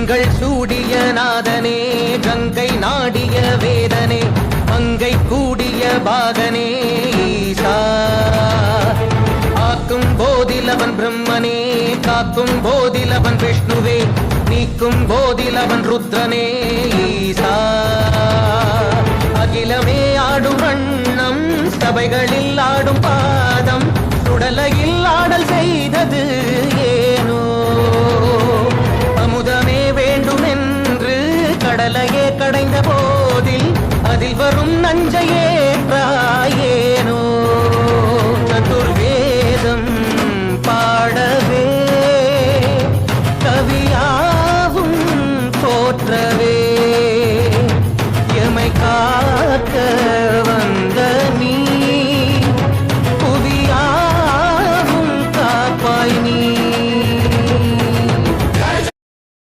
கண்கள் சூடிய நாதனே கங்கை நாடிய வேதனே மங்கை கூடிய பாகனே ஈசா ஆக்கும் போதிலவன் பிரம்மனே காக்கும் போதிலவன் விஷ்ணுவே நீக்கும் போதிலவன் ருத்ரனே ஈசா அகிலமே ஆடும் வண்ணம் சபைகளில் ஆடும் பாதம் சுடலையில் ஆடல் செய்தது ஏனோ அமுதமே வேண்டும் என்று கடலையே கடைந்த போதில் அதில் வரும் நஞ்சையேற்றாயேனோ சதுர்வேதம் பாடவே கவியாவும் போற்றவே